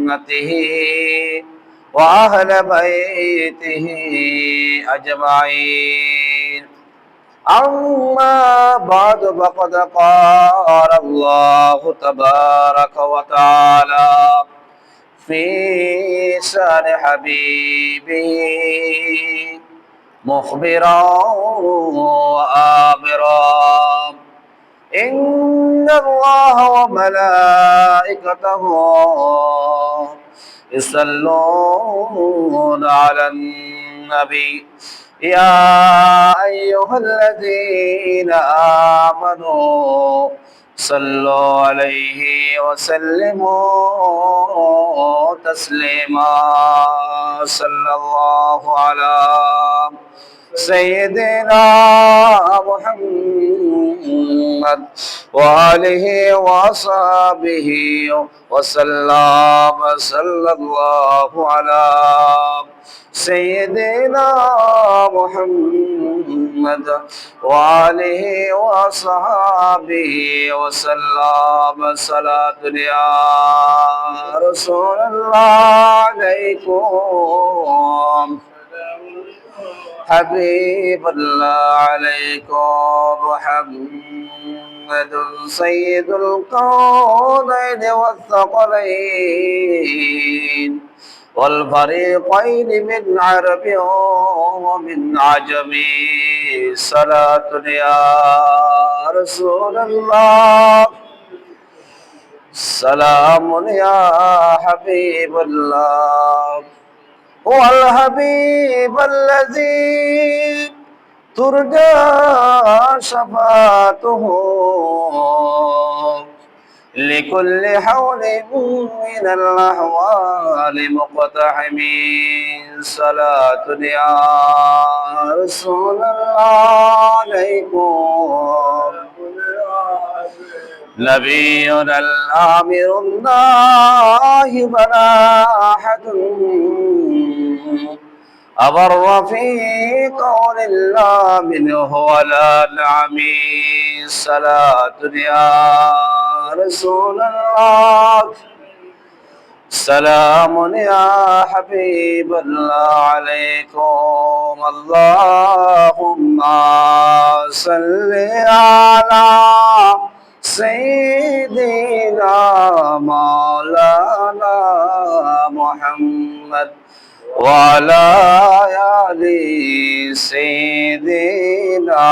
سنته وأهل بيته أجمعين. أما بعد فقد قال الله تبارك وتعالى في شأن حبيبه مخبرا وآمرا إن الله وملائكته يصلون على النبي يا أيها الذين آمنوا صلوا عليه وسلموا تسليما. صلى الله على سيدنا محمد وآله وصحبه وسلم. صلى الله على سيدنا محمد وآله وصحبه وسلم. صلاة يا رسول الله عليكم حبيب الله عليكم محمد سيد الكونين والثقلين والفريقين من عرب ومن عجم. صلاة يا رسول الله سلام يا حبيب الله هو الحبيب الذي ترجى شفاعته لكل حول من الأحوال مقتحم. صلاة يا رسول الله عليكم نبينا الآمر الله بلا أحد أبر في قول الله منه ولا نعم. صلاة يا رسول الله سلام يا حبيب الله عليكم. اللهم صل على سيدنا مولانا محمد وعلى آل سيدنا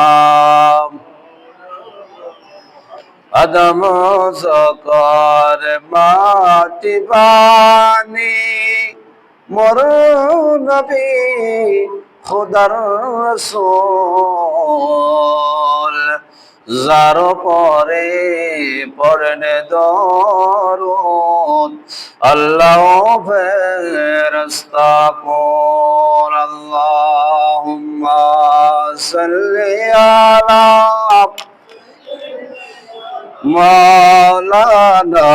আদম সকার মাটি বানি মোর নবী খুদার রাসূল যার পরে পড়নে দরুদ আল্লাহ ফেরেশতা কোন আল্লাহুম্মা সাল্লি আলা مولانا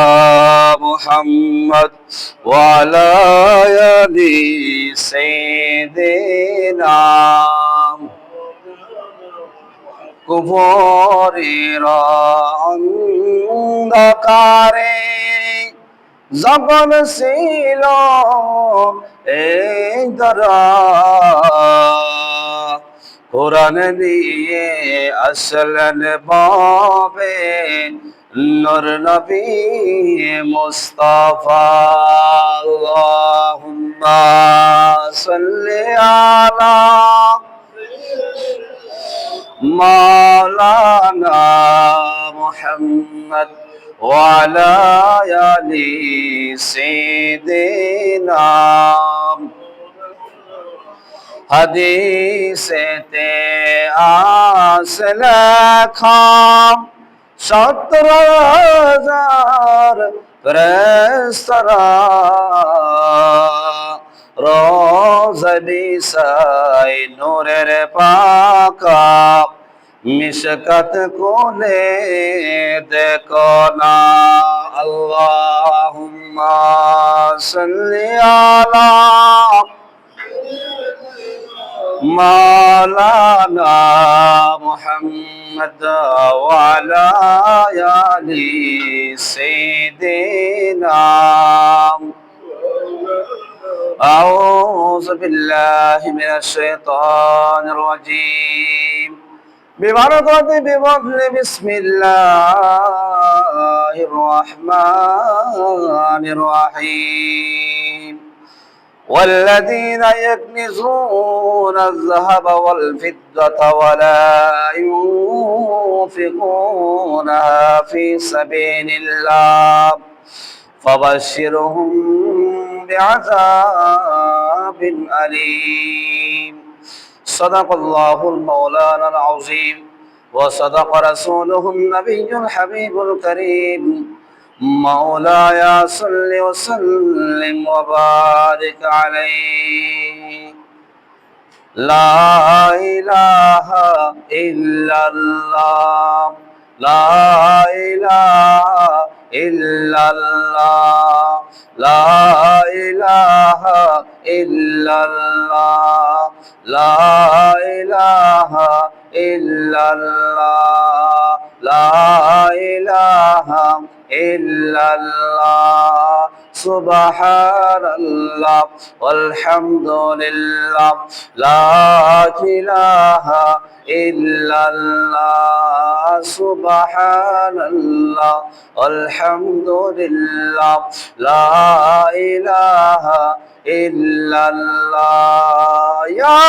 محمد وعلى آل سيدنا কুফরের অন্ধকারে যখন ছিল এই ধরা কোরআন নিয়ে আসলেন বাবে নূর নবী মুস্তাফা। আল্লাহুম্মা সাল্লি আলা মাওলানা মুহাম্মদ ওয়া আলা আলি সাইয়্যিদিনা। হাদিসেতে আসলে খাম 17,000 ফেরেশতারা রোজাদি সাই নূরের পাকা মিশকাত কোলে দেখো না। আল্লাহুম্মা সাল্লি আলা مولانا محمد وعلى آل سيدنا أعوذ بالله من الشيطان الرجيم ببركة بفضل بسم الله الرحمن الرحيم والذين يكنزون الذهب والفضة ولا ينفقونها في سبيل الله فبشرهم بعذاب أليم صدق الله المولانا العظيم وصدق رسوله النبي الحبيب الكريم مولاي صل وسلم وبارك عليه لا إله إلا الله لا إله إلا الله لا إله إلا الله لا إله إلا الله لا إله إلا الله سبحان الله والحمد لله لا إله إلا الله سبحان الله والحمد لله لا إله إلا الله يا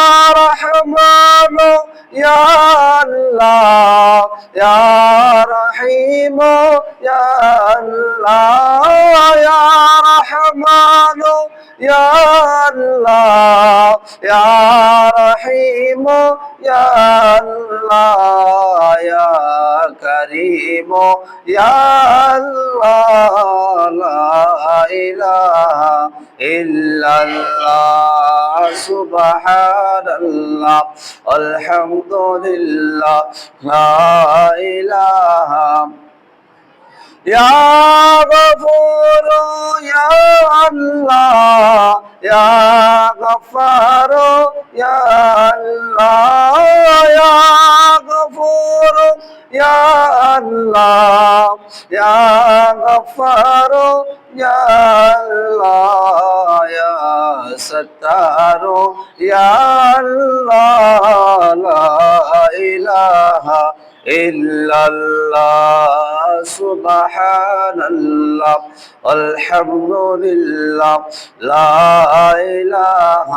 رحمن يا الله يا رحيم يا الله يا رحمن يا الله يا رحيم يا الله يا كريم يا الله لا إله إلا الله سبحان الله الحمد لله لا إله يا غفور يا الله يا غفار يا الله يا غفور يا الله يا غفار يا الله يا ستار يا الله لا إله إلا الله سبحان الله الحمد لله لا إله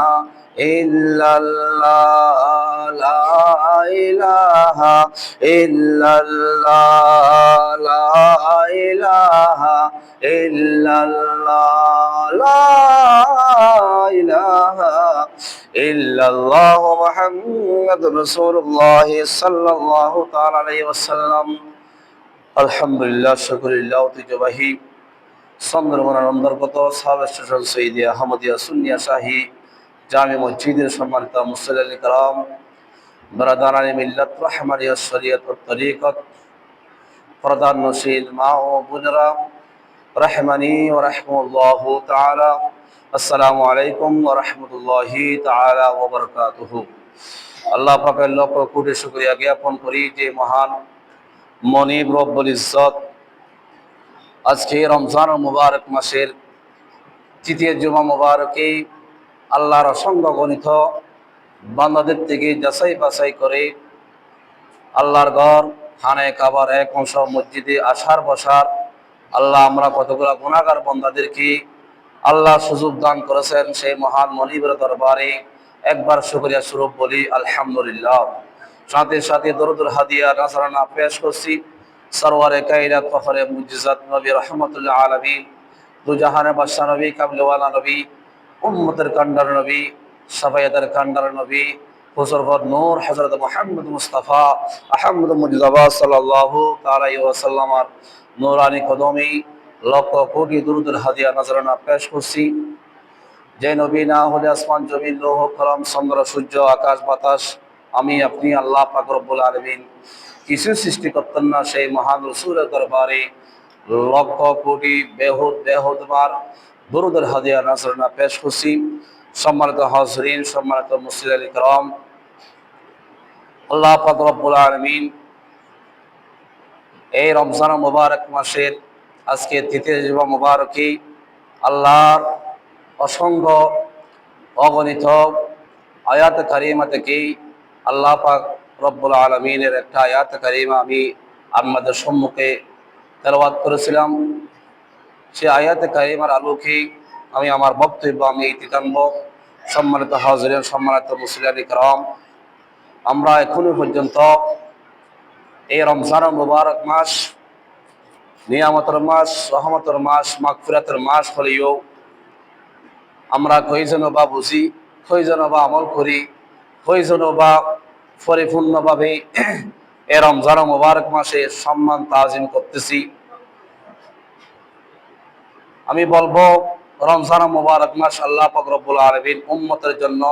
إلا الله لا إله إلا الله لا إله إلا الله لا إله إلا الله محمد رسول الله صلى الله تعالى عليه وسلم الحمد لله شكر الله ঐতিহ্যবাহী চন্দ্রমোহন অন্তর্গত সাব স্টেশন সৈয়দিয়া আহমদিয়া সুন্নিয়া শাহী জামে মসজিদের সম্মানিত মুসল্লি کرام বরাদারানি মিল্লাত রাহমানিয়া শরীয়ত ও তরিকত প্রধান নসীল মা ও বোনেরা রাহমানি ওয়া রাহমাতুল্লাহু তাআলা আসসালামু আলাইকুম ওয়া রাহমাতুল্লাহি তাআলা ওয়া বারাকাতুহু। আল্লাহ পাকের লক্ষ কোটি শুকরিয়া জ্ঞাপন করি যে মহান মনিব রব্বুল ইজ্জত আজকে রমজান মুবারক মাসের তৃতীয় জুমা মুবারকে আল্লাহর অসংখ্য গণিত বান্দাদের থেকে যাচাই বাছাই করে আল্লাহর ঘর খানে কাবার এক অংশ মসজিদে আসার বসার আল্লাহ আমরা কতগুলো গুনাহগার বান্দাদেরকে আল্লাহ সুযোগ দান করেছেন সেই মহান মনিবের দরবারে একবার শুকরিয়া স্বরূপ বলি আলহামদুলিল্লাহ। সাথে সাথে দরুদুল হাদিয়া নাজরানা পেশ করছি সরওয়ারে কায়নাত ফখরে মুজিজাত নবী রাহমাতুল আলামিন দুজাহানের বাদশা নবী কামলিওয়ালা নবী উম্মতের কান্ডার নবী সাফায়াতের কান্ডার নবী হুজুর নূর হযরত মুহাম্মদ মুস্তাফা আহমদ মুজতবা সাল্লাল্লাহু আলাইহি ওয়াসাল্লামের নূরানি কদমে লক্ষ কোটি দরুদুল হাদিয়া নাজরানা পেশ করছি। যে নবী না হলে আসমান জমিন লৌহ কলম চন্দ্র সূর্য আকাশ বাতাস আমি আপনি আল্লাহ পাক রব্বুল আলামিন কিছু সৃষ্টি করতেন না, সেই মহান রাসূলের দরবারে লক্ষ কোটি বেহুদ বার দরুদুল হাদিয়া নাজরানা পেশ করছি। সম্মানিত হাজরিন, সম্মানিত মুসল্লি کرام, আল্লাহ পাক রব্বুল আলামিন এই রমজান মুবারক মাসের আজকে তৃতীয় জুমা মুবারকে আল্লাহর অসংখ্য অগণিত আয়াত কারিমা থেকে আল্লাহ পাক রব্বুল আলমিনের একটা আয়াত কারিমা আমি আপনাদের সম্মুখে তেলাওয়াত করেছিলাম। সে আয়াত কারিমার আলোকে আমি আমার বক্তব্য আমি ইতিকাম্ব। সম্মানিত হাজরিন, সম্মানিত মুসলিম ইকরাম, আমরা এখনো পর্যন্ত এই রমজান মুবারক মাস, নিয়ামতের মাস, রহমতের মাস, মাগফিরাতের মাস হলেও আমরা কয়জন বা বুঝি, কয়জন বা আমল করি, কয়জন বা পরিপূর্ণভাবে এই রমজান মুবারক মাসে সম্মান তাজিম করতেছি। আমি বলবো রমজান মুবারক মাস আল্লাহ পাক রব্বুল আলামিন উম্মতের জন্য,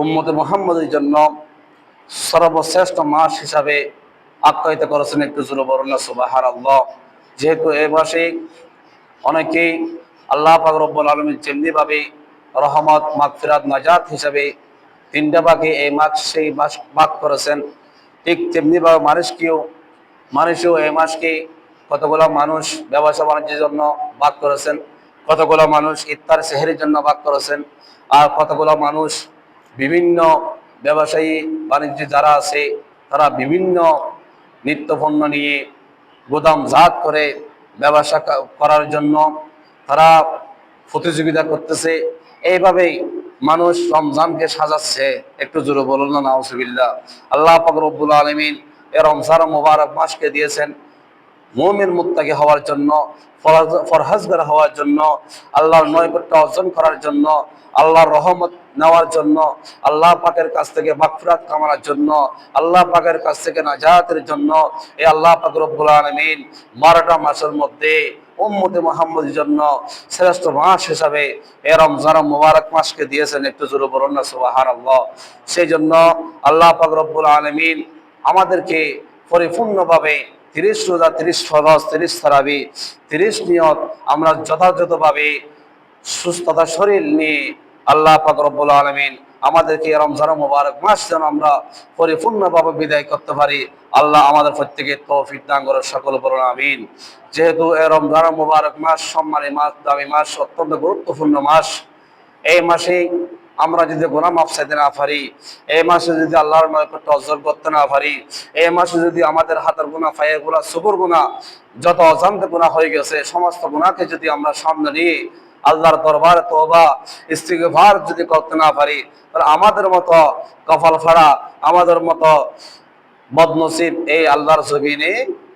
উম্মতে মুহাম্মদের জন্য সর্বশ্রেষ্ঠ মাস হিসাবে আখ্যায়িত করেছেন। একটু জোরে বলুন না সুবহানাল্লাহ। যেহেতু এই মাসে অনেকেই আল্লাহ পাক রব্বুল আলামিন যেমনিভাবে রহমত, মাগফিরাত, নাজাত হিসাবে তিনটা ভাগে এই মাসেই ভাগ করেছেন, ঠিক তেমনিভাবে মানুষও এই মাসকে কতগুলো মানুষ ব্যবসা বাণিজ্যের জন্য ভাগ করেছেন, কতগুলো মানুষ ইফতার সেহরির জন্য ভাগ করেছেন, আর কতগুলো মানুষ বিভিন্ন ব্যবসায়ী বাণিজ্য যারা আছে তারা বিভিন্ন নিত্যপণ্য নিয়ে গুদামজাত করে ব্যবসা করার জন্য তারা প্রতিযোগিতা করতেছে। এইভাবেই মানুষ রমজানকে সাজাচ্ছে। একটু জোরে বলুন না নাউজুবিল্লাহ। আল্লাহ পাক রব্বুল আলামিন এই রমজান মুবারক মাসকে দিয়েছেন মুমিন মুত্তাকি হওয়ার জন্য, ফরহাজগার হওয়ার জন্য, আল্লাহর নৈকট্য অর্জন করার জন্য, আল্লাহর রহমত নেওয়ার জন্য, আল্লাহ পাকের কাছ থেকে মাগফিরাত কামানোর জন্য, আল্লাহ পাকের কাছ থেকে নাজাতের জন্য এই আল্লাহ পাক রব্বুল আলামিন 12টা মাসের মধ্যে উম্মতে মুহাম্মদের জন্য শ্রেষ্ঠ মাস হিসাবে এই রমজান মুবারক মাসকে দিয়েছেন। একটু জোরে বলুন না সুবহানাল্লাহ। সেই জন্য আল্লাহ পাক রব্বুল আলামিন আমাদেরকে পরিপূর্ণভাবে 30 রোজা, 30 ফরজ, 30 তারাবি, 30 নিয়ত আমরা যথাযথভাবে সুস্থতা শরীর নিয়ে আল্লাহ পাক রব্বুল আলামিন আমাদেরকে রমজান মুবারক মাস যেন আমরা পরিপূর্ণভাবে বিদায় করতে পারি। আল্লাহ আমাদের প্রত্যেকে তৌফিক দান করে, সকল বলুন আমিন। যেহেতু এই রমজান মুবারক মাস সম্মানী মাস, দামি মাস, অত্যন্ত গুরুত্বপূর্ণ মাস, এই মাসে আমরা যদি গুনাহ মাফ চাইতে না পারি, এই মাসে যদি আল্লাহর নৈকট্য অর্জন করতে না পারি, এই মাসে যদি আমাদের হাতের গুনাহ, পায়ের গুনাহ, চোখের গুনাহ, যত অজান্তে গুনাহ হয়ে গেছে সমস্ত গুনাহকে যদি আমরা সামনে নিয়ে আল্লাহর দরবারে তওবা ইস্তিগফার যদি করতে না পারি, তাহলে আমাদের মতো কপাল ফাড়া, আমাদের মতো বদনসিব এই আল্লাহর জমিনে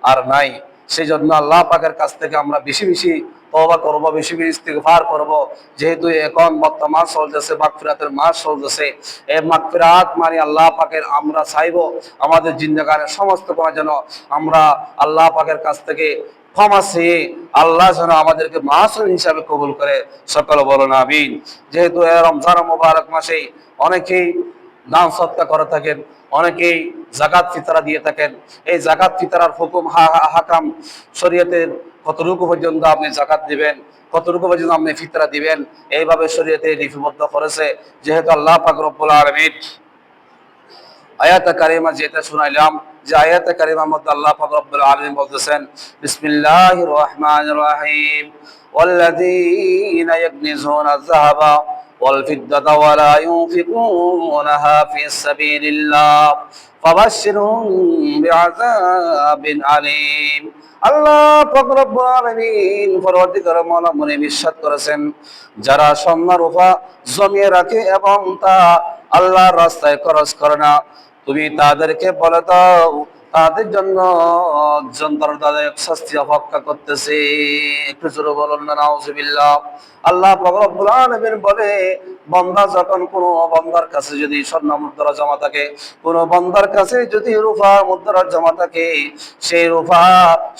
আর নাই। সেই জন্য আল্লাহ পাকের কাছ থেকে আমরা বেশি বেশি তওবা করব, বেশি বেশি ইস্তিগফার করব। যেহেতু এখন বর্তমান চলতেছে মাগফিরাতের মাস চলতেছে, এই মাগফিরাত মানে আল্লাহ পাকের আমরা চাইবো আমাদের জিন্দেগানের সমস্ত গুনাহ যেন আমরা আল্লাহ পাকের কাছ থেকে ক্ষমা চেয়ে আল্লাহ যেন আমাদেরকে মাসুম হিসাবে কবুল করে, সকল বলুন আমিন। যেহেতু এই রমজান মুবারক মাসে অনেকেই দান সদকা করে থাকেন, অনেকেই যাকাত ফিতরা দিয়ে থাকেন। এই যাকাত ফিতরার হুকুম হাকাম শরীয়তের কতটুকু পর্যন্ত আপনি যাকাত দিবেন, কতটুকু পর্যন্ত আপনি ফিতরা দিবেন, এইভাবে শরীয়তে লিপিবদ্ধ করেছে। যেহেতু আল্লাহ পাক রব্বুল আলামিন আয়াত কারিমা যেটা শুনাইলাম, যে আয়াত কারিমার মধ্যে আল্লাহ পাক রব্বুল আলামিন বলতেছেন, বিসমিল্লাহির রহমানির রহিম, ওয়াল্লাযীনা ইয়াকনিজুনা আয-যাহাবা ওয়াল ফিদ্দাতা ওয়া লা ইউনফিকুনাহা ফিস সাবিলিল্লাহ ফাবাশশিরহুম বিআযাবিন আলীম। আল্লাহ পাক রব্বুল আলামিন পরবর্তীকার মনে মনে বিশ্বাস করেছেন, যারা স্বর্ণ রূপা জমিয়ে রাখে এবং তা আল্লাহর রাস্তায় খরচ করে না, তুমি তাদেরকে বলে দাও তাদের জন্য যন্ত্রণাদায়ক শাস্তি অপেক্ষা করতেছে। একটু জোরে বলুন না নাউজুবিল্লাহ। আল্লাহ পাক রব্বুল আলামিন বলে, বান্দা যখন কোনো বান্দার কাছে যদি স্বর্ণ মুদ্রা জমা থাকে, কোনো বান্দার কাছে যদি রূপা মুদ্রা জমা থাকে, সেই রূপা,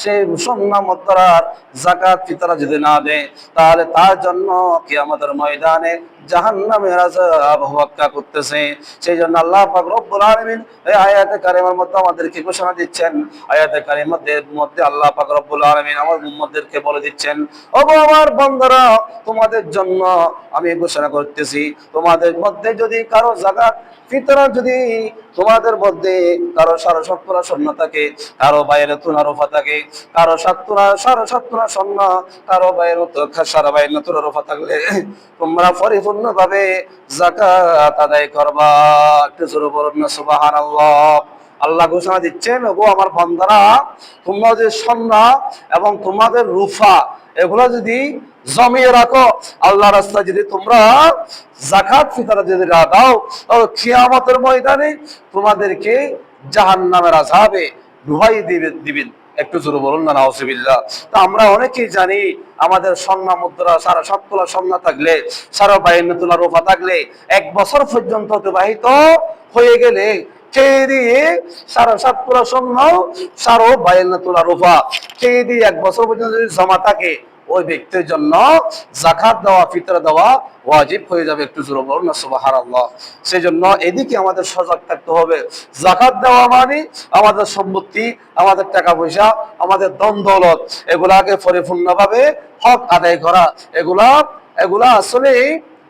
সেই স্বর্ণ মুদ্রার যাকাত ফিতরা যদি না দেয়, তাহলে তার জন্য কিয়ামতের ময়দানে জাহান্নামের আযাব অপেক্ষা করতেছে। সেই জন্য আল্লাহ পাক রব্বুল আলামিন এই আয়াতে কারিমার মধ্যে আমাদেরকে ঘোষণা দিচ্ছেন। আয়াতে কারিমার মধ্যে আল্লাহ পাক রব্বুল আলামিন আমার উম্মতদেরকে বলে দিচ্ছেন, ওগো আমার বান্দারা, তোমাদের জন্য আমি ঘোষণা করতেছি বলতেছি, তোমাদের মধ্যে যদি কারো যাকাত ফিতরা যদি তোমাদের মধ্যে কারো 7.5 স্বর্ণ থাকে, কারো বাইরাতুন আরফা থাকে, কারো 7.5 স্বর্ণ, কারো বাইরাতুন 52 আরফা থাকলে তোমরা পরিপূর্ণ ভাবে যাকাত আদায় করবা। একটু জোরে বলুন না সুবহানাল্লাহ। আল্লাহ ঘোষণা দিচ্ছেন, ওগো আমার বান্দারা, তোমরা যে স্বর্ণ এবং তোমাদের রূপা এগুলো যদি জমিয়ে রাখো, আল্লাহ রাস্তায় যদি তোমরা যাকাত ফিতরা যদি দাও, তাহলে কিয়ামতের ময়দানে তোমাদেরকে জাহান্নামের আযাবে ডুবাই দিবেন। একটু জোরে বলুন না নাউজুবিল্লাহ। তা আমরা অনেকেই জানি আমাদের স্বর্ণ মুদ্রা 7.5 তোলা স্বর্ণ থাকলে, 52 তোলা রূপা থাকলে 1 বছর পর্যন্ত অতিবাহিত হয়ে গেলে খেয়ে দিয়ে 7.5 তোলা স্বর্ণ, 52 তোলা রূপা খেয়ে দিয়ে 1 বছর পর্যন্ত যদি জমা থাকে, ওই ব্যক্তির জন্য যাকাত দেওয়া ফিতরা দেওয়া ওয়াজিব হয়ে যাবে। একটু জোরে বলুন না সুবহানাল্লাহ। সেই জন্য এদিকে আমাদের সজাগ থাকতে হবে। যাকাত দেওয়া মানে আমাদের সম্পত্তি, আমাদের টাকা পয়সা, আমাদের ধন দৌলত এগুলাকে পরিপূর্ণভাবে হক আদায় করা। এগুলা আসলে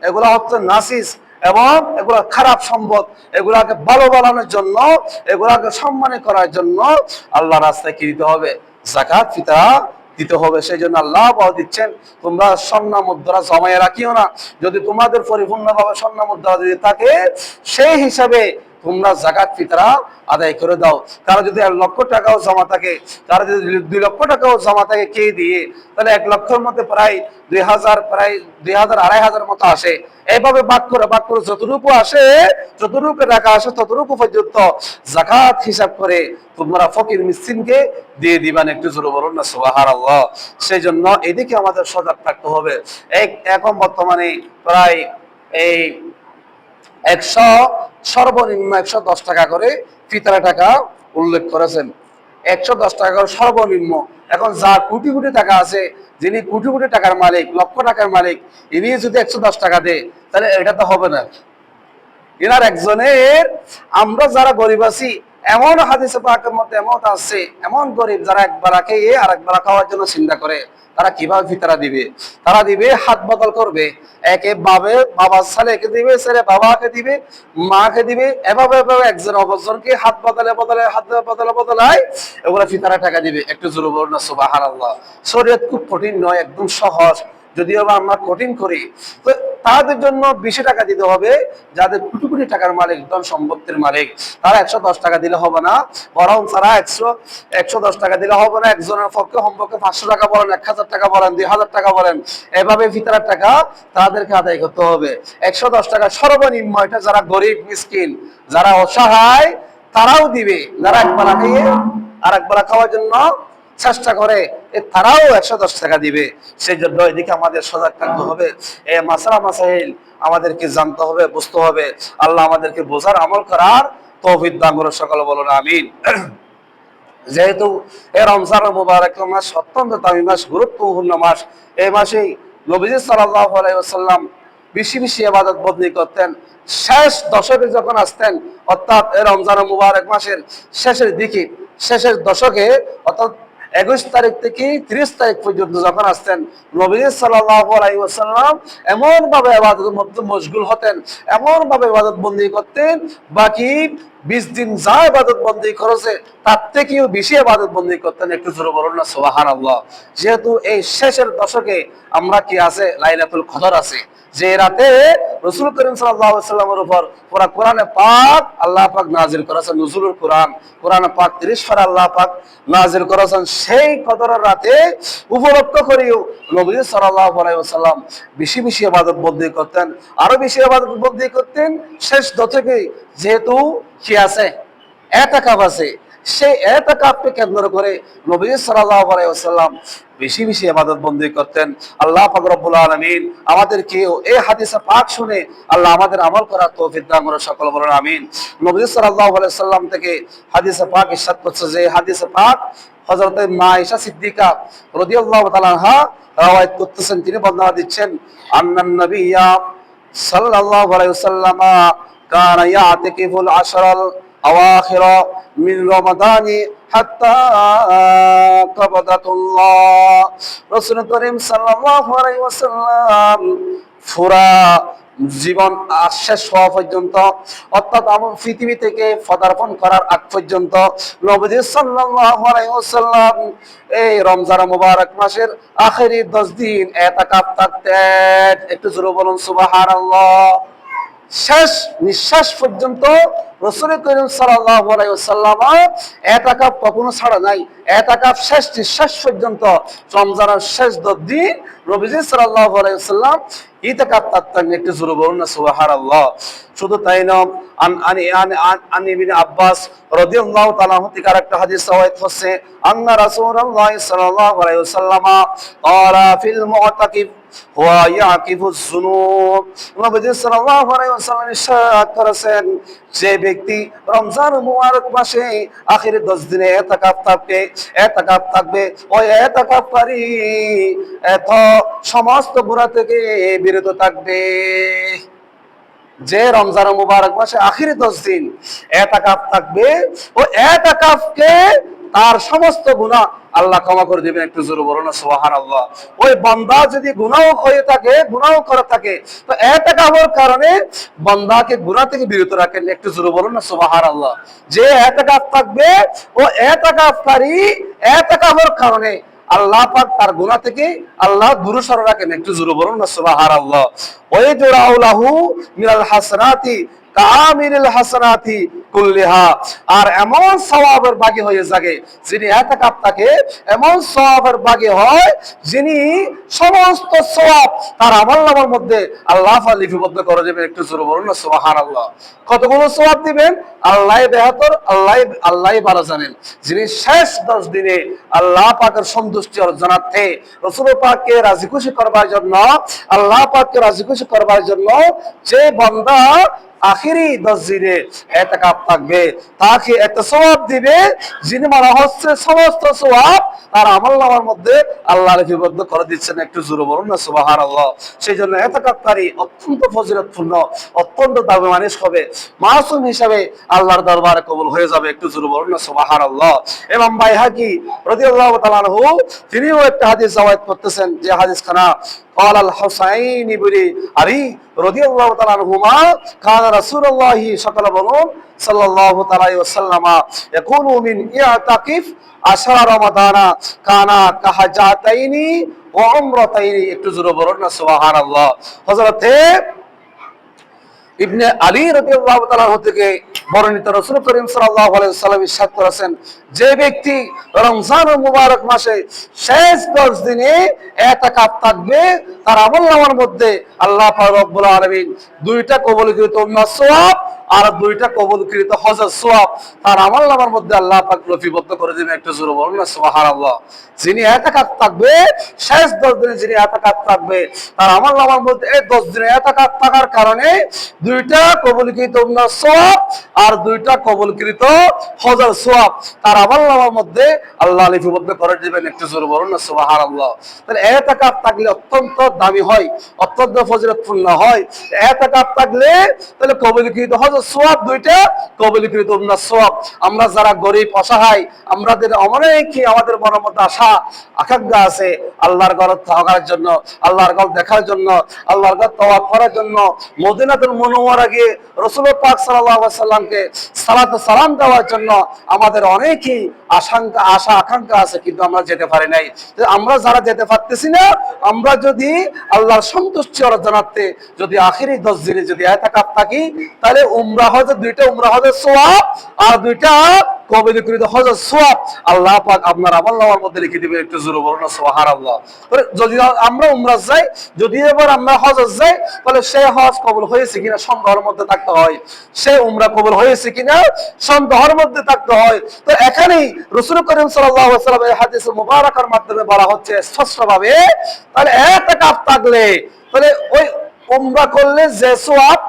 এগুলা হচ্ছে নাসিস এবং এগুলা খারাপ সম্পদ। এগুলাকে ভালো বানানোর জন্য, এগুলাকে সম্মান করার জন্য আল্লাহ রাস্তায় কি দিতে হবে? যাকাত ফিতরা দিতে হবে। সেই জন্য আল্লাহ দিচ্ছেন, তোমরা স্বর্ণ মুদ্রা জমায়ে রাখিও না। যদি তোমাদের পরিপূর্ণভাবে স্বর্ণ মুদ্রা যদি থাকে, সেই হিসাবে তোমরা যাকাত ফিতরা আদায় করে দাও। কারো যদি 1 লক্ষ টাকাও জমা থাকে, কারো যদি 2 লক্ষ টাকাও জমা থাকে কে দিয়ে, তাহলে 1 লক্ষের মধ্যে প্রায় 2000, প্রায় 2000 2500 মতো আসে। এইভাবে ভাগ করে যতটুকু আসে, যতটুকু টাকা আসে ততটুকু পর্যন্ত যাকাত হিসাব করে তোমরা ফকির মিসকিনকে দিয়ে দিবেন। একটু জোরে বলুন না সুবহানাল্লাহ। সেই জন্য এদিকে আমাদের সজাগ থাকতে হবে। এখন বর্তমানে প্রায় এই 100 সর্বনিম্ন 110 টাকা করে ফিতরা টাকা উল্লেখ করেছেন। 110 টাকা করে সর্বনিম্ন। এখন যার কোটি কোটি টাকা আছে, যিনি কোটি কোটি টাকার মালিক, লক্ষ টাকার মালিক, ইনি যদি 110 টাকা দেয়, তাহলে এটা তো হবে না। এনার একজনের, আমরা যারা গরিব আছি, এমন হাদিসে পাকের মধ্যে এমন আছে, এমন গরিব যারা একবার খেয়ে আর একবার খাওয়ার জন্য চিন্তা করে, তারা কিভাবে ফিতরা দিবে? তারা দিবে হাত বদল করবে। একে বাবার ছেলেকে দিবে, ছেলে বাবাকে দিবে, মাকে দিবে, এভাবে এভাবে একজন অপরজনকে হাত বদলায় এগুলা ফিতরা টাকা দিবে। একটু জোরে বলুন না সুবহানাল্লাহ। শরীয়ত খুব কঠিন নয়, একদম সহজ। যদিও বা আমরা কঠিন করি, তো তাদের জন্য বেশি টাকা দিতে হবে। যাদের কোটি কোটি টাকার মালিক, ধন সম্পত্তির মালিক, তারা 110 টাকা দিলে হবে না, বরং তারা 110 টাকা দিলে হবে না। একজনের পক্ষে সম্পর্কে 500 টাকা বলেন, 1000 টাকা বলেন, 2000 টাকা বলেন, এভাবে ফিতরার টাকা তাদেরকে আদায় করতে হবে। 110 টাকা সর্বনিম্ন। এটা যারা গরিব মিসকিন, যারা অসহায়, তারাও দিবে। যারা একবেলা খেয়ে আর একবেলা খাওয়ার জন্য চেষ্টা করে, তারাও 110 টাকা দিবে। সেই জন্য এদিকে আমাদের সজাগ থাকতে হবে। এই মাসালা মাসাইল আমাদেরকে জানতে হবে, বুঝতে হবে। আল্লাহ আমাদেরকে বোঝার, আমল করার তৌফিক দান করুন। সকলে বলুন আমিন। যেহেতু এই রমজান মুবারক মাস অত্যন্ত দামি মাস, গুরুত্বপূর্ণ মাস, এই মাসেই নবীজি সাল্লাল্লাহু আলাইহি ওয়াসাল্লাম বেশি বেশি ইবাদত বন্দী করতেন। শেষ দশকে যখন আসতেন, অর্থাৎ এই রমজান মুবারক মাসের শেষের দিকে, শেষের দশকে, অর্থাৎ 21 তারিখ থেকে 30 তারিখ পর্যন্ত যখন আসতেন, নবী সাল্লাল্লাহু আলাইহি ওয়াসাল্লাম এমন ভাবে ইবাদতের মধ্যে মশগুল হতেন, এমন ভাবে ইবাদত বন্দী করতেন, বাকি 20 দিন যা ইবাদত বন্দী করেছে তার থেকেও বেশি ইবাদত বন্দী করতেন। একটু জোরে বলুন না সুবহানাল্লাহ। যেহেতু এই শেষের দশকে আমরা কি আছে, লাইলাতুল কদর আছে, যে রাতে রাসূল করিম সাল্লাল্লাহু আলাইহি ওয়াসাল্লামের উপর পুরা কোরআনে পাক আল্লাহ পাক নাযিল করেছেন। নুজুলুল কোরআন, কোরআনে পাক 30 পারা আল্লাহ পাক নাযিল করেছেন। সেই কদরের রাতে উপলক্ষ করেও নবী সাল্লাল্লাহু আলাইহি ওয়াসাল্লাম বেশি বেশি ইবাদত বন্দী করতেন, আরো বেশি ইবাদত বন্দী করতেন শেষ দশকে। যেহেতু কি আছে, ইতিকাফ আছে, সেই ইতিকাফকে কেন্দ্র করে নবী সাল্লাল্লাহু আলাইহি ওয়াসাল্লাম বেশি বেশি ইবাদত বন্দী করতেন। আল্লাহ পাক রব্বুল আলামিন আমাদেরকে এই হাদিসে পাক শুনে আল্লাহ আমাদের আমল করার তৌফিক দান করুন। সকল বলুন আমিন। নবী সাল্লাল্লাহু আলাইহি ওয়াসাল্লাম থেকে হাদিসে পাক ইরশাদ করছে, যে হাদিসে পাক হযরত মা আয়েশা সিদ্দিকা রাদিয়াল্লাহু তাআলা আনহা রওয়ায়াত করতেছেন, তিনি বর্ণনা দিচ্ছেন, আন্নান নবিয়্যা সাল্লাল্লাহু আলাইহি ওয়াসাল্লাম কানা ইয়াতিকিফুল আশরাল আওয়াখিরা মিন রমাদানি হাত্তা কবদাতুল্লাহ। রাসূল করিম সাল্লাল্লাহু আলাইহি ওয়াসাল্লাম পুরা জীবন শেষ হওয়া পর্যন্ত, অর্থাৎ পৃথিবী থেকে পদার্পণ করার আগ পর্যন্ত নবী সাল্লাল্লাহু আলাইহি ওয়াসাল্লাম এই রমজান মুবারক মাসের আখেরি 10 দিন ইতিকাফ থাকতেন। একটু জোরে বলুন সুবহানাল্লাহ। শেষ নিঃশ্বাস পর্যন্ত রাসূল করিম সাল্লাল্লাহু আলাইহি ওয়াসাল্লাম ইতিকাফ কখনো ছাড়া নাই। ইতিকাফ শেষ নিঃশ্বাস পর্যন্ত রমজানের শেষ 10 দিন নবীজি সাল্লাল্লাহু আলাইহি ওয়াসাল্লাম ইতিকাফ থাকতেন। একটু জোরে বলুন না সুবহানাল্লাহ। শুধু তাই নয়, আন ইবনে আব্বাস রাদিয়াল্লাহু তাআলা আনহু থেকে একটা হাদিস রওয়ায়াত হচ্ছে, আন্না রাসূলুল্লাহ সাল্লাল্লাহু আলাইহি ওয়াসাল্লাম ক্বালা ফিল মুতাকিফ হুয়া ইয়াকিফুজ যুনুব। নবী সাল্লাল্লাহু আলাইহি ওয়াসাল্লাম ইরশাদ করেছেন, যে ব্যক্তি রমজান মুবারক মাসে আখির 10 দিনে ইতিকাফ থাকবে ওই ইতিকাফকারী এত সমস্ত গুনাহ থেকে বিরত থাকবে। যে রমজান মুবারক মাসে আখিরি 10 দিন ইতিকাফ থাকবে, ও ইতিকাফকে তার সমস্ত গুনাহ আল্লাহ ক্ষমা করে দিবেন। একটু জোরে বলুন না সুবহানাল্লাহ। ওই বান্দা যদি গুনাহ করে থাকে তো ইতিকাফের কারণে বান্দাকে গুনাহ থেকে বিরত রাখেন। একটু জোরে বলুন না সুবহানাল্লাহ। যে ইতিকাফ থাকবে ও ইতিকাফকারী ইতিকাফের কারণে আল্লাহ পাক তার গুনাহ থেকে আল্লাহ দূরে সরে রাখেন। একটু জোরে বলুন না সুবহানাল্লাহ। ওয়া ইয়াজরাউ লাহু মিনাল হাসানাতি কামিলুল হাসানাতি কুল্লিহা। আর এমন সওয়াবের ভাগী হয়ে যাবে যিনি ইতিকাফ থাকে, এমন সওয়াবের ভাগী হয় যিনি সমস্ত সওয়াব তার আমলনামার মধ্যে আল্লাহ পাক লিপিবদ্ধ করে দেবেন। একটু জোরে বলুন না সুবহানাল্লাহ। কতগুলো সওয়াব দিবেন আল্লাহই বেহতর, আল্লাহই ভালো জানেন। যিনি শেষ 10 দিনে আল্লাহ পাকের সন্তুষ্টি অর্জনার্থে রাসূল পাককে রাজি খুশি করবার জন্য, আল্লাহ পাককে রাজি খুশি করবার জন্য যে বান্দা আখিরি 10 দিনে ইতিকাফ থাকবে, তাকে একটা সওয়াব দিবে যিনি মারা হচ্ছে সমস্ত সওয়াব তার আমলনামার মধ্যে আল্লাহ লিপিবদ্ধ করে দিচ্ছেন। একটু জোরে বলুন না সুবহানাল্লাহ। সেই জন্য ইতিকাফকারী অত্যন্ত ফজিলতপূর্ণ, অত্যন্ত দামি মানুষ হবে, মাসুম হিসাবে আল্লাহর দরবারে কবুল হয়ে যাবে। একটু জোরে বলুন না সুবহানাল্লাহ। ইমাম বাইহাকি রাদিয়াল্লাহু তাআলা আনহু তিনিও একটা হাদিস রওয়ায়াত করতেছেন, যে হাদিসখানা قال الحسين بن علي رضي الله تعالى عنهما كان رسول الله صلى الله عليه وسلم يقول من يعتكف 10 رمضان كان كحجتين وعمرتين। একটু জোরে বলুন না সুবহানাল্লাহ। হযরত ইবনে আলী রাদিয়াল্লাহু তাআলা থেকে বর্ণিত রাসূল করিম সাল্লাল্লাহু আলাইহি ওয়াসাল্লাম ইরশাদ করেছেন, যে ব্যক্তি রমজান মুবারক মাসে শেষ 10 দিনে ইতিকাফ থাকবে, তার আমলনামার মধ্যে আল্লাহ পাক রব্বুল আলামিন 2টা কবুলকৃত উমরাহ সওয়াব আর 2টা কবুলকৃত হজের সওয়াব তার আমলনামার মধ্যে আল্লাহ পাক লিপিবদ্ধ করে দিবেন। একটু জোরে বলুন না সুবহানাল্লাহ। যিনি ইতিকাফ থাকবে, শেষ 10 দিনে যিনি ইতিকাফ থাকবে, তার আমলনামার মধ্যে এই 10 দিনে ইতিকাফ থাকার কারণে 2টা কবুলকৃত উমরাহ সওয়াব আর 2টা কবুলকৃত হজের সওয়াব তার আমলনামার মধ্যে আল্লাহ লিপিবদ্ধ করে দিবেন। একটু জোরে বলুন না সুবহানাল্লাহ। তাহলে ইতিকাফ থাকলে অত্যন্ত দামি হয়, অত্যন্ত ফজিলতপূর্ণ হয়। ইতিকাফ থাকলে তাহলে কবুলকৃত হজের সওয়াব 2টা, কবুলকৃত উমরাহ সওয়াব। আমরা যারা গরিব অসহায়, আমাদের আমাদের মনের মধ্যে আশা আকাঙ্ক্ষা আছে আল্লাহর ঘর থাকার জন্য, আল্লাহর ঘর দেখার জন্য, আল্লাহর ঘর তওয়াফ করার জন্য, মদিনাতুল মুনাওয়ারা গিয়ে রাসূল পাক সাল্লাল্লাহু আলাইহি ওয়াসাল্লামকে সালাত ও সালাম দেওয়ার জন্য আমাদের অনেকই আশা আকাঙ্ক্ষা আছে, কিন্তু আমরা যেতে পারি নাই। আমরা যারা যেতে পারতেছি না, আমরা যদি আল্লাহর সন্তুষ্টি অর্জনার্থে যদি আখিরি 10 দিনে যদি ইতিকাফ থাকি, তাহলে উমরাহ হজের 2টা উমরাহ হজের সওয়াব আর 2টা কবুলকৃত হজের সওয়াব আল্লাহ পাক আপনার আমলনামার মধ্যে লিখে দিবেন। একটু জোরে বলুন না সুবহানাল্লাহ। যদি আমরা উমরাহ যাই, যদি এবার আমরা হজ যাই, তাহলে সেই হজ কবুল হয়েছে কিনা সন্দেহের মধ্যে থাকতে হয়, সেই উমরাহ কবুল হয়েছে কিনা সন্দেহের মধ্যে থাকতে হয়। তো এখানেই রাসূল করিম সাল্লাল্লাহু আলাইহি ওয়াসাল্লাম এই হাদিস মুবারাকার মাধ্যমে বলা হচ্ছে স্পষ্টভাবে, তাহলে ইতিকাফ থাকলে তাহলে ওই উমরাহ করলে যে সওয়াব,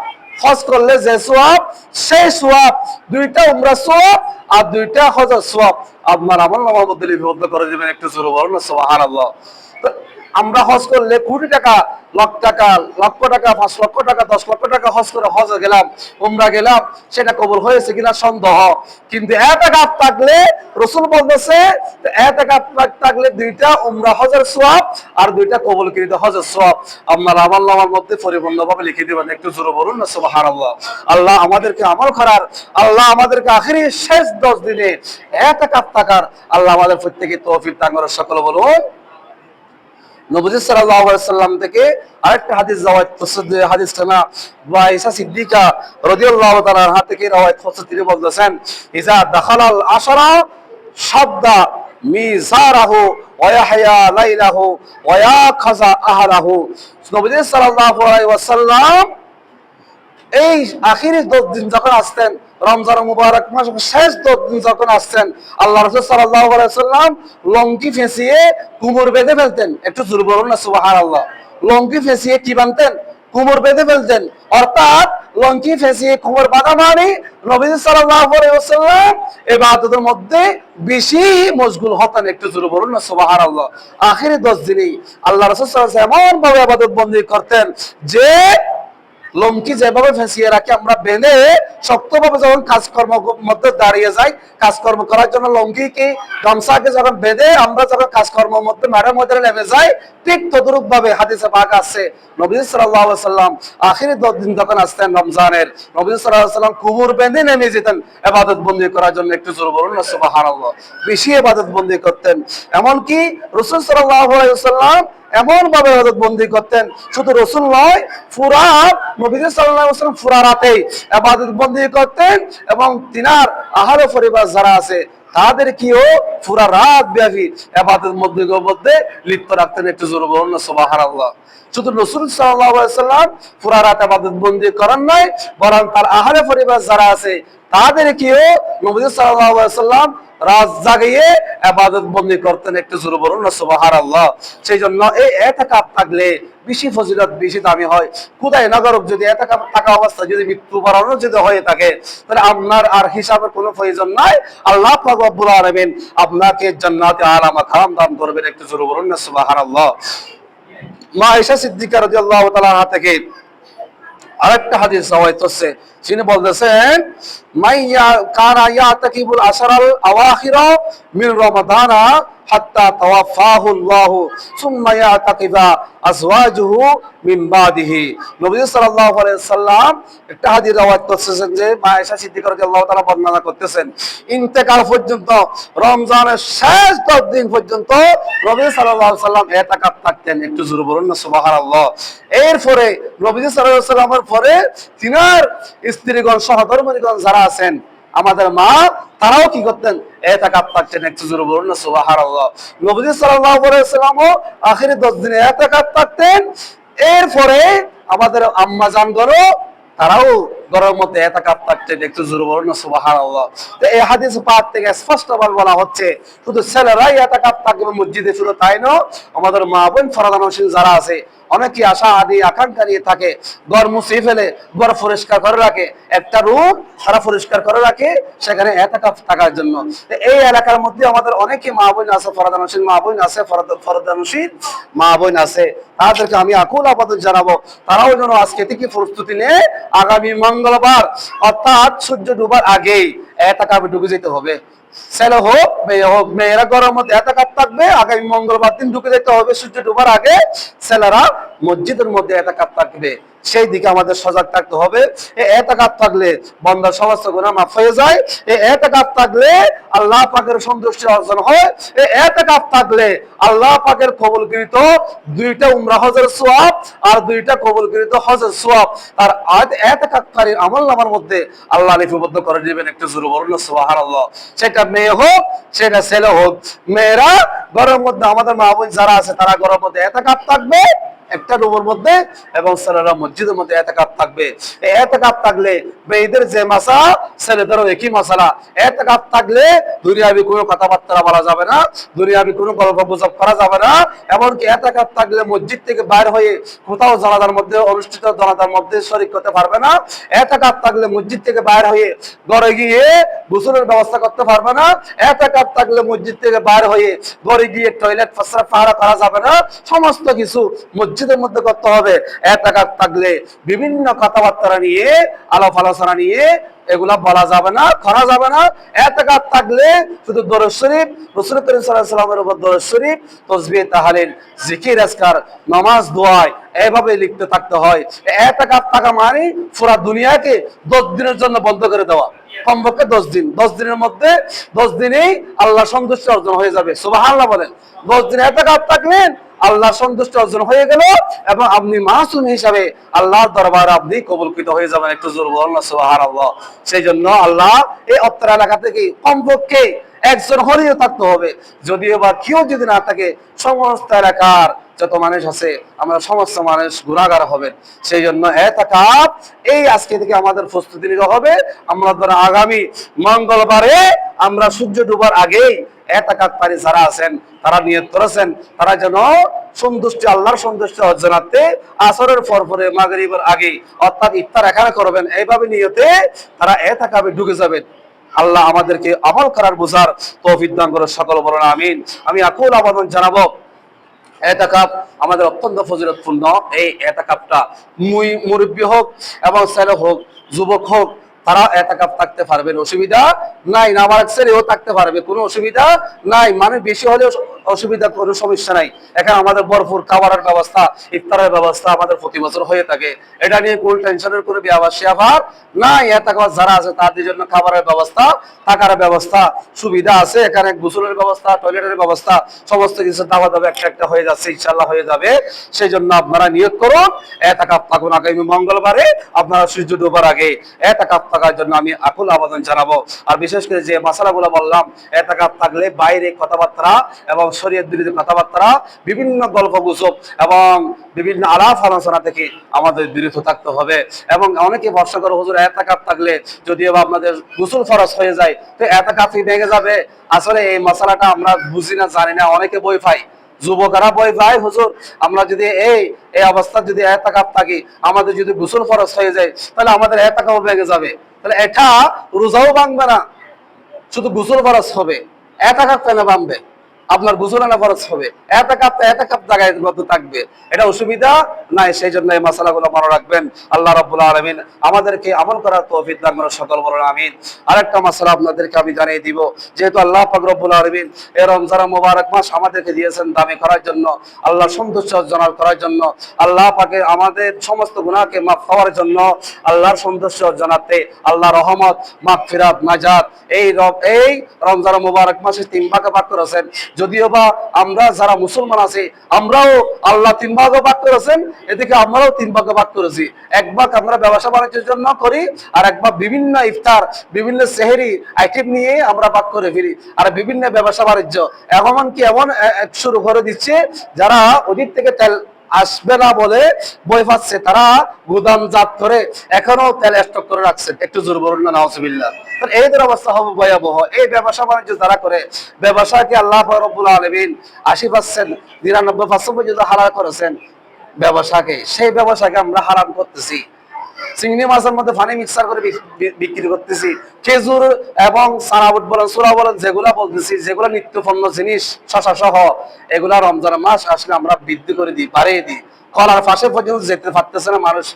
হজ করলে যে সওয়াব, সেই সওয়াব 2টা উমরাহ সওয়াব আর 2টা হজের সওয়াব আপনার আমলনামার মধ্যে লিপিবদ্ধ করে দিবেন। একটু জোরে বলুন না সুবহানাল্লাহ। আমরা হজ করলে কোটি টাকা, লক্ষ টাকা, 5 লক্ষ টাকা, 10 লক্ষ টাকা হজ করে হজে গেলাম, উমরা গেলাম, সেটা কবুল হয়েছে কিনা সন্দেহ। কিন্তু এতেকাফ থাকলে রাসূল বলতেছে এতেকাফ থাকলে 2টা উমরা হজের সওয়াব আর 2টা কবুলকৃত হজের সওয়াব আপনার আমলনামার মধ্যে পরিপূর্ণভাবে লিখে দিবেন। একটু জোরে বলুন না সুবহানাল্লাহ। আল্লাহ আমাদেরকে আমল করার, আল্লাহ আমাদেরকে আখেরি শেষ 10 দিনে এতেকাফ থাকার আল্লাহ আমাদের প্রত্যেককে তৌফিক দান করেন। সকলে বলুন। নবী সাল্লাল্লাহু আলাইহি সাল্লাম থেকে আরেকটা হাদিস রওয়ায়াত করছে, হাদিসটা না আয়েশা সিদ্দিকা রাদিয়াল্লাহু তাআলা আনহা থেকে রওয়ায়াত করছে। তিনি বলতেছেন ইজা দাখালাল আশরা শাদ্দা মিজারাহু ওয়া ইয়াহইয়া লাইলাহু ওয়া ইয়াখাযা আহলাহু। নবী সাল্লাল্লাহু আলাইহি ওয়াসাল্লাম এই আখিরি 10 দিন যখন আসতেন, রমজান মুবারক মাস শেষ 10 দিন যখন আসতেন, আল্লাহ রাসূল সাল্লাল্লাহু আলাইহি ওয়াসাল্লাম লঙ্কি ফেঁসিয়ে কোমর বেঁধে ফেলতেন। একটু জোরে বলুন না সুবহানাল্লাহ। লঙ্কি ফেঁসিয়ে কি বানতেন? কোমর বেঁধে ফেলতেন। অর্থাৎ লঙ্কি ফেঁসিয়ে কোমর বাঁধা মানে নবী সাল্লাল্লাহু আলাইহি ওয়াসাল্লাম ইবাদতের মধ্যে বেশি মশগুল হতেন। একটু জোরে বলুন না সুবহানাল্লাহ। আখিরি 10 দিনই আল্লাহ রাসূল সাল্লাল্লাহু আলাইহি ওয়াসাল্লাম এমন ভাবে ইবাদত বন্দী করতেন যে লঙ্কি যেভাবে ফেঁসিয়ে রাখি আমরা বেঁধে শক্তভাবে যখন কাজকর্ম মধ্যে দাঁড়িয়ে যাই, কাজকর্ম করার জন্য লঙ্কিকে গামছাকে যখন বেঁধে আমরা যখন কাজকর্মের মধ্যে মাঠের মধ্যে নেমে যাই, ঠিক তদরূপ ভাবে হাদিসে পাক আছে নবী সাল্লাল্লাহু আলাইহি ওয়াসাল্লাম আখিরি 10 দিন যখন আসতেন রমজানের, নবী সাল্লাল্লাহু আলাইহি ওয়াসাল্লাম কোমর বেঁধে নেমে যেতেন ইবাদত বন্দী করার জন্য। একটু জোরে বলুন না সুবহানাল্লাহ। বেশি ইবাদত বন্দী করতেন। এমনকি রাসূল সাল্লাল্লাহু আলাইহি ওয়াসাল্লাম এমন ভাবে ইবাদত বন্দী করতেন, শুধু রাসূল নয় পুরা নবী সাল্লাল্লাহু আলাইহি ওয়াসাল্লাম পুরা রাতে ইবাদত বন্দী করতেন এবং তিনার আহলে পরিবার যারা আছে তাদেরকেও পুরা রাত ব্যাপী ইবাদতের মধ্যে লিপ্ত রাখতেন। একটু জোরে বলুন না সুবহানাল্লাহ। শুধু রাসূল সাল্লাল্লাহু আলাইহি ওয়াসাল্লাম পুরা রাত ইবাদত বন্দী করেন নাই, বরং তার আহলে পরিবার যারা আছে তাদেরকেও নবী সাল্লাল্লাহু আলাইহি ওয়াসাল্লাম রাত জাগিয়ে ইবাদত বন্দী করতেন। একটু জোরে বলুন না সুবহানাল্লাহ। সেই জন্য এই ইতিকাফ থাকলে বেশি ফজিলত, বেশি দামি হয়। খুদাই না করুক যদি ইতিকাফ থাকা অবস্থায় যদি মৃত্যুবরণ যদি হয়ে থাকে, তাহলে আপনার আর হিসাবের কোনো প্রয়োজন নাই। আল্লাহ পাক রব্বুল আলামিন আপনাকে জান্নাতে আলা মাকাম দান করবেন। একটু জোরে বলুন না সুবহানাল্লাহ। মা আয়েশা সিদ্দিকা রাদিয়াল্লাহু তাআলা আনহা থেকে আরেকটা হাদিস রওয়ায়াত হচ্ছে, তিনি বলতেছেন মাইয়া কানা ইয়াতাকিবুল আশরাল আওয়াখিরা মিন রমাদানা হাত্তা তাওয়াফাহু আল্লাহ সুম্মা ইয়াতাকিবা আজওয়াজুহু মিন বাদিহি। নবী সাল্লাল্লাহু আলাইহি ওয়াসাল্লাম একটা হাদিস রওয়ায়াত করতেছেন যে মা আয়েশা সিদ্দিকা রাদিয়াল্লাহু তাআলা বর্ণনা করতেছেন ইন্তেকাল পর্যন্ত, রমজানের শেষ 10 দিন পর্যন্ত নবী সাল্লাল্লাহু আলাইহি ওয়াসাল্লাম ইতিকাফ থাকতেন। একটু জোরে বলুন না সুবহানাল্লাহ। এরপরে নবী সাল্লাল্লাহু আলাইহি ওয়াসাল্লামের পরে তিনার স্ত্রীগণ সহধর্মিণীগণ যারা আছেন আমাদের মা, তারাও কি করতেন? ইতিকাফ থাকতেন। একটু জোরে বলুন না সুবহানাল্লাহ। নবী সাল্লাল্লাহু আলাইহি ওয়াসাল্লামও আখিরি 10 দিনে ইতিকাফ থাকতেন। এরপরে আমাদের আম্মা জানগণও তারাও ঘরের মধ্যে ইতিকাফ থাকতেন। একটু জোরে বলুন না সুবহানাল্লাহ। তো এই হাদিস পাক থেকে স্পষ্টভাবে বলা হচ্ছে শুধু ছেলেরাই ইতিকাফ থাকবে মসজিদে, শুধু তাই নয়, আমাদের মা বোন ফরদানশীল যারা আছে অনেকে আশা আদি আকাঙ্ক্ষা নিয়ে থাকে, ঘর মুছে ফেলে, ঘর পরিষ্কার করে রাখে, একটা রুম তারা পরিষ্কার করে রাখে সেখানে ইতিকাফ থাকার জন্য। এই এলাকার মধ্যে আমাদের অনেকে মা বোন আছে, ফরদানশীল মা বোন আছে, ফরদানশীল মা বোন আছে, তাদেরকে আমি আকুল আবেদন জানাবো তারাও যেন আজকে থেকে প্রস্তুতি নিয়ে আগামী মঙ্গলবার অর্থাৎ সূর্য ডুবার আগেই ইতিকাফে ঢুকে যেতে হবে। ছেলে হোক মেয়ে হোক, মেয়েরা ঘরের মধ্যে ইতিকাফ থাকবে, আগামী মঙ্গলবার দিন ঢুকে যেতে হবে সূর্য ডুবার আগে। ছেলেরা মসজিদের মধ্যে ইতিকাফ থাকবে, সেই দিকে আমাদের সজাগ থাকতে হবে। এই ইতিকাফ থাকলে বান্দার সমস্ত গুনাহ মাফ হয়ে যায়। এই ইতিকাফ থাকলে আল্লাহ পাকের সন্তুষ্টি অর্জন হয়। এই ইতিকাফ থাকলে আল্লাহ পাকের কবুলকৃত 2টা উমরা হজের সওয়াব আর 2টা কবুলকৃত হজের সওয়াব আর ইতিকাফকারীর আমলনামার মধ্যে আল্লাহ লিপিবদ্ধ করে দিবেন। একটু জোরে বলুন সুবহানাল্লাহ। সেটা মেয়ে হোক সেটা ছেলে হোক, মেয়েরা ঘরের মধ্যে আমাদের মা বোন যারা আছে তারা ঘরের মধ্যে ইতিকাফ থাকবে, একটা রুমের মধ্যে এবং ছেলেরা মসজিদের মধ্যে এতেকাফ থাকবে। এই এতেকাফ থাকলে মেয়েদের যে মাসা ছেলেদেরও একই মাসালা। এতেকাফ থাকলে দুনিয়াবি কোনো কথাবার্তা বলা যাবে না, দুনিয়াবি কোনো গল্প গুজব করা যাবে না। এমনকি এতেকাফ থাকলে মসজিদ থেকে বাইর হয়ে কোথাও জানাজার মধ্যে অনুষ্ঠিত জানাজার মধ্যে শরীক করতে পারবে না। এতেকাফ থাকলে মসজিদ থেকে বাইর হয়ে ঘরে গিয়ে গোসলের ব্যবস্থা করতে পারবে না। এতেকাফ থাকলে মসজিদ থেকে বাইর হয়ে ঘরে গিয়ে টয়লেট প্রস্রাব পাহারা করা যাবে না। সমস্ত কিছু মসজিদের মধ্যে করতে হবে। এতেকাফ থাকলে বিভিন্ন কথাবার্তা নিয়ে আলাপ আলোচনা নিয়ে এগুলা বলা যাবে না, করা যাবে না। এতেকাফ থাকলে শুধু দরুদ শরীফ, রাসূল করিম সাল্লাল্লাহু আলাইহি ওয়াসাল্লামের উপর দরুদ শরীফ, তাসবিহ, তাহলিল, জিকির, আজকার, নামাজ, দোয়া এইভাবে লিখতে থাকতে হয়। এতেকাফ থাকা মানে পুরো দুনিয়াকে 10 দিনের জন্য বন্ধ করে দেওয়া। কমপক্ষে 10 দিন, 10 দিনের মধ্যে 10 দিনেই আল্লাহ সন্তুষ্টি অর্জন হয়ে যাবে। সুবহানাল্লাহ বলেন। 10 দিন এতেকাফ থাকলেন, আল্লাহ সন্তুষ্টি অর্জন হয়ে গেল এবং আপনি মাসুম হিসাবে আল্লাহর দরবারে আপনি কবুলকৃত হয়ে যাবেন। একটু জোরে বলুন সুবহানাল্লাহ। সেই জন্য আল্লাহ এই অত্র এলাকা থেকে কমপক্ষে একজন হলেও থাকতে হবে। যদিও বা কেউ যদি না থাকে, সমস্ত এলাকার যত মানুষ আছে আমরা সমস্ত মানুষ গুনাহগার হবে। সেই জন্য এতেকাফ এই আজকে থেকে আমাদের প্রস্তুতি নিতে হবে। আমরা ধরো আগামী মঙ্গলবারে আমরা সূর্য ডুবার আগেই এতেকাফকারী যারা আছেন তারা নিয়ত করেছেন তারা যেন সন্তুষ্টি আল্লাহর সন্তুষ্টি অর্জনার্থে আসরের পরে মাগরিবের আগে অর্থাৎ ইফতার এখানে করবেন। এইভাবে নিয়তে তারা এতেকাফে ঢুকে যাবেন। আল্লাহ আমাদেরকে আমল করার বুঝার তৌফিক দান করে সকল বলুন আমিন। আমি আকুল আবেদন জানাবো, এতেকাফ আমাদের অত্যন্ত ফজিলতপূর্ণ। এই এতেকাফটা মুরব্বী হোক এবং ছেলে হোক, যুবক হোক, তারা এতেকাফ থাকতে পারবেন, অসুবিধা নাই। নাবালক ছেলেও থাকতে পারবে, কোনো অসুবিধা নাই। মানে বেশি হলেও অসুবিধা, কোনো সমস্যা নাই। এখানে আমাদের ভরপুর খাবারের ব্যবস্থা, ইফতারের ব্যবস্থা আমাদের প্রতি বছর হয়ে থাকে। এটা নিয়ে কোনো টেনশনের কোনো ব্যাপার নাই। এতেকাফ যারা আছে তাদের জন্য খাবারের ব্যবস্থা, থাকার ব্যবস্থা, সুবিধা আছে। এখানে গোসলের ব্যবস্থা, টয়লেটের ব্যবস্থা, সমস্ত কিছু দাওয়া দাওয়া একটা একটা হয়ে যাচ্ছে, ইনশাআল্লাহ হয়ে যাবে। সেই জন্য আপনারা নিয়ত করুন, এতেকাফ থাকুন। আগামী মঙ্গলবারে আপনারা সূর্য ডোবার আগে এতেকাফ থাকার জন্য আমি আকুল আবেদন জানাবো। আর বিশেষ করে যে মাসালাগুলো বললাম, এতেকাফ থাকলে বাইরে কথাবার্তা এবং শরীয়ত বিরোধী কথাবার্তা, বিভিন্ন গল্প গুজব এবং বিভিন্ন আলাপ আলোচনা থেকে আমাদের বিরত থাকতে হবে। এবং অনেকে ভরসা করে হুজুর এতেকাফ থাকলে যদিও আপনাদের গোসল ফরজ হয়ে যায় তো এতেকাফই ভেঙে যাবে। আসলে এই মশালাটা আমরা বুঝি না, জানি না। অনেকে বই পাই, যুবকরা বই পাই, হুজুর আমরা যদি এই অবস্থা যদি এতেকাফ থাকি, আমাদের যদি গোসল ফরজ হয়ে যায় তাহলে আমাদের এতেকাফ ভেঙে যাবে। তাহলে এটা রোজাও ভাঙবে না, শুধু গোসল ফরজ হবে। এতেকাফ কেন ভাঙবে? আপনার গোসল আনা ফরজ হবে, এতেকাফ জায়গায় মতো থাকবে, এটা অসুবিধা নাই। সেই জন্য এই মাসালাগুলো মনে রাখবেন। আল্লাহ রাব্বুল আলামিন আমাদেরকে আমল করার তৌফিক দান করুন, সকল বলুন আমিন। আরেকটা মাসালা আপনাদেরকে আমি জানিয়ে দিব, যেহেতু আল্লাহ পাক রব্বুল আলামিন এই রমজান মুবারক মাস আমাদেরকে দিয়েছেন দামি করার জন্য, আল্লাহ সন্তুষ্ট অর্জন করার জন্য, আল্লাহ পাকে আমাদের সমস্ত গুনাহকে মাফ করার জন্য, আল্লাহর সন্তুষ্ট অর্জনার্থে, আল্লাহ রহমত, মাগফিরাত, নাজাত এই রমজান মুবারক মাসে 3 ভাগে ভাগ করেছেন। যদিও বা আমরা যারা মুসলমান আছি আমরাও আল্লাহ 3 ভাগে ভাগ করেছেন, এদিকে আমরাও 3 ভাগে ভাগ করেছি। এক ভাগ আমরা ব্যবসা বাণিজ্যের জন্য করি, আর এক ভাগ বিভিন্ন ইফতার, বিভিন্ন সেহরি আইটেম নিয়ে আমরা ভাগ করে ফিরি, আর বিভিন্ন ব্যবসা বাণিজ্য এমনকি এমন শুরু করে দিচ্ছে যারা ওদিক থেকে তেল আসবে না বলে বই পাচ্ছে, তারা গুদামজাত করে এখনো তেল স্টক করে রাখছে। একটু জোর বলুন না নাউজুবিল্লাহ। এদের অবস্থা হবে ভয়াবহ। এই ব্যবসা বাণিজ্য যারা করে, ব্যবসাকে আল্লাহ রাব্বুল আলামিন 80% 99% পর্যন্ত হালাল করেছেন ব্যবসাকে, সেই ব্যবসাকে আমরা হারাম করতেছি। চিংড়ি মাছের মধ্যে পানি মিক্সার করে বিক্রি করতেছি, খেজুর এবং সারাবুট বলেন, সুরা বলেন, যেগুলা বলতেছি, যেগুলা নিত্যপণ্য জিনিস শশা সহ, এগুলা রমজান মাস আসলে আমরা বৃদ্ধি করে দিই, বাড়িয়ে দিই। কলার পাশে পর্যন্ত যেতে পারতেছে না মানুষ,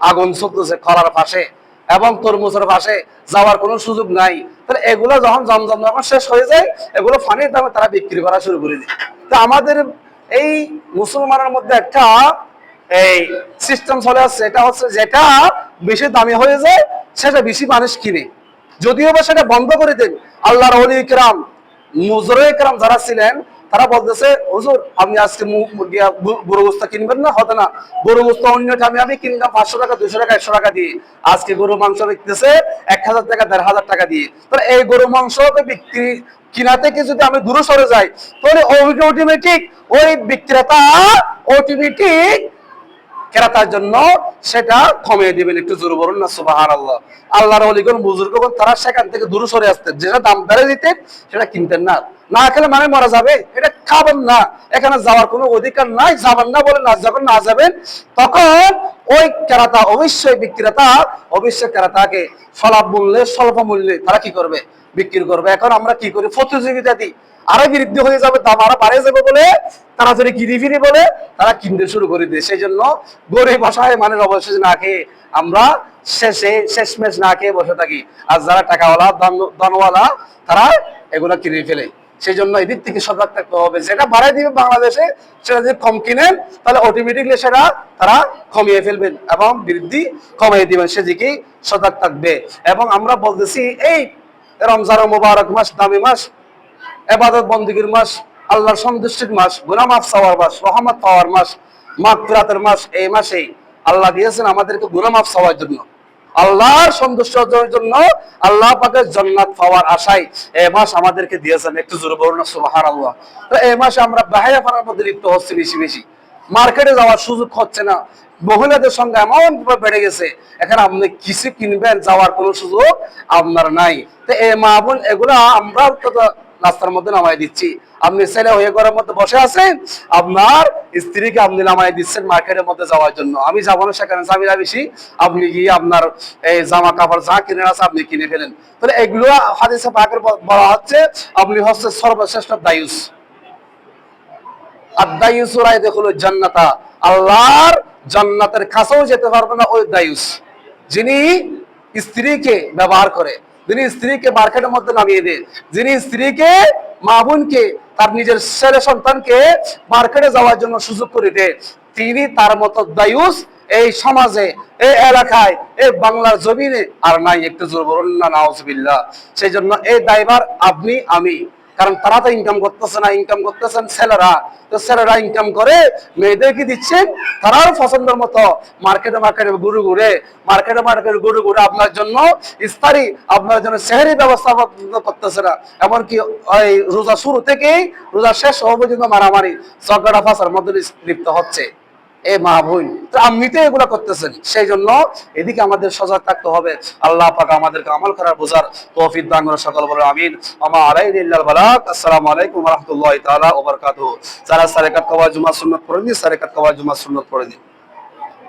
আগুন চলতেছে কলার পাশে এবং তরমুজের পাশে যাওয়ার কোনো সুযোগ নাই। তাহলে এগুলো যখন জমজম শেষ হয়ে যায়, এগুলো পানির দামে তারা বিক্রি করা শুরু করে দেয়। তো আমাদের এই মুসলমানের মধ্যে একটা এই সিস্টেম চলে আসছে, এটা হচ্ছে যেটা বেশি দামি হয়ে যায় সেটা বেশি মানুষ কিনে। যদিও বা সেটা বন্ধ করে দেন, আল্লাহর ওলি ইকরাম, মুজরে ইকরাম যারা ছিলেন তারা বলতেছে, হুজুর আপনি আজকে গরু গোস্ত কিনবেন না? হতে না, গরু গোস্ত অন্য টাইমে আমি কিনলাম 500 টাকা, 200 টাকা, 100 টাকা দিয়ে। আজকে গরু মাংস বিকতেছে 1000 টাকা, 1500 টাকা দিয়ে। তাহলে এই গরু মাংসকে বিক্রি কিনা থেকে যদি আমি দূরে সরে যাই, তাহলে অটোমেটিক ওই বিক্রেতা অটোমেটিক কেরাতার জন্য সেটা কমিয়ে দিবেন। একটু জোরে বলুন না সুবহানাল্লাহ। আল্লাহর ওলিগণ বুজুর্গগণ তারা সেখান থেকে দূরে সরে আসতেন, যেটা দাম বেড়ে দিতেন সেটা কিনতেন না। না খেলে মানে মারা যাবে, এটা খাবেন না, এখানে যাওয়ার কোনো অধিকার নাই, যাবেন না বলে না, যখন না যাবেন তখন ওই কেরাতা অবশ্যই বিক্রেতা অবশ্যই কেরাতাকে স্বল্প মূল্যে স্বল্প মূল্যে তারা কি করবে, বিক্রি করবে। এখন আমরা কি করি, প্রতিযোগিতা দিই, আরো বৃদ্ধি হয়ে যাবে, দাম আরো বাড়ে যাবে বলে তারা যদি গিরি ফিরি বলে তারা কিনতে শুরু করে দেয়। সেই জন্য গরিব ভাষায় মানে অবশেষে না খেয়ে আমরা শেষমেশ না খেয়ে বসে থাকি, আর যারা টাকাওয়ালা ধনওয়ালা তারা এগুলো কিনে ফেলে। সেই জন্য এদিক থেকে সজাগ থাকতে হবে, যেটা বাড়াই দিবে বাংলাদেশে সেটা যদি কম কিনেন তাহলে অটোমেটিকলি সেটা তারা কমিয়ে ফেলবেন এবং বৃদ্ধি কমিয়ে দিবেন, সেদিকেই সজাগ থাকবে। এবং আমরা বলতেছি এই রমজান মুবারক মাস, দামি মাস, ইবাদত বন্দেগীর মাস, আল্লাহর সন্তুষ্টির মাস, গুনাহ মাফ চাওয়ার মাস, রহমত পাওয়ার মাস, মাগফিরাতের মাস। এই মাসেই আল্লাহ দিয়েছেন আমাদেরকে গুনাহ মাফ চাওয়ার জন্য, আল্লাহর সন্তুষ্ট অর্জনের জন্য, আল্লাহ পাকের জান্নাত পাওয়ার আশায় এই মাস আমাদেরকে দিয়েছেন। একটু জোরে বলুন না সুবহানাল্লাহ। তো এই মাসে আমরা বাহিয়া ফারার মধ্যে লিপ্ত হচ্ছি বেশি বেশি, মার্কেটে যাওয়ার সুযোগ হচ্ছে না, মহিলাদের সঙ্গে এমন ভাবে বেড়ে গেছে, এখানে আপনি কিছু কিনবেন যাওয়ার কোনো সুযোগ আপনার নাই। তো এই মা বোন এগুলা আমরা রাস্তার মধ্যে নামাই দিচ্ছি। আপনি ছেলে হয়ে ঘরের মধ্যে বসে আছেন, আপনার স্ত্রীকে আপনি নামাই দিচ্ছেন মার্কেটের মধ্যে যাওয়ার জন্য, আমি যাবো না সেখানে ঝামেলা বেশি, আপনি গিয়ে আপনার এই জামা কাপড় যা কিনে আছে আপনি কিনে ফেলেন। তাহলে এগুলো হাদিসে পাকের বলা হচ্ছে আপনি হচ্ছে সর্বশ্রেষ্ঠ দায়ুস, আদ-দায়ুসুরা ইয়াদখুলুল জান্নাতা, আল্লাহর জান্নাতের কাছেও যেতে পারবে না ওই দায়ুস, যিনি স্ত্রীকে ব্যবহার করে, যিনি স্ত্রীকে মার্কেটের মধ্যে নামিয়ে দেয়, যিনি স্ত্রীকে মা বোনকে তার নিজের ছেলে সন্তানকে মার্কেটে যাওয়ার জন্য সুযোগ করে দেয়, তিনি তার মতো দায়ুস এই সমাজে, এই এলাকায়, এই বাংলার জমিনে আর নাই। একটু জোর বলুন না নাউজুবিল্লাহ। সেই জন্য এই দায়ভার আপনি আমি, কারণ তারা তো ইনকাম করতেছে না, ইনকাম করতেছেন ছেলেরা। তো ছেলেরা ইনকাম করে মেয়েদেরকে দিচ্ছেন, তারাও পছন্দের মতো মার্কেটে ঘুরে ঘুরে আপনার জন্য ইফতারি, আপনার জন্য সেহরি ব্যবস্থা করতেছে না। এমনকি ওই রোজা শুরু থেকেই রোজা শেষ হওয়া পর্যন্ত মারামারি ঝগড়া ফাসার মধ্যে লিপ্ত হচ্ছে এ মা বোন। তো আপনি তো এগুলো করতেছেন, সেই জন্য এদিকে আমাদের সজাগ থাকতে হবে। আল্লাহ পাক আমাদেরকে আমল করার বোঝার তৌফিক দান করেন, সকল বলে আমিন। আমা আলাইনা ইল্লাল বালাগ। আসসালামু আলাইকুম ওয়া রাহমাতুল্লাহি তাআলা ওয়া বারাকাতুহু। যারা সারেকাত কওয়া জুমা সুন্নাত পড়েনি, সারেকাত কওয়া জুমা সুন্নাত পড়েনি।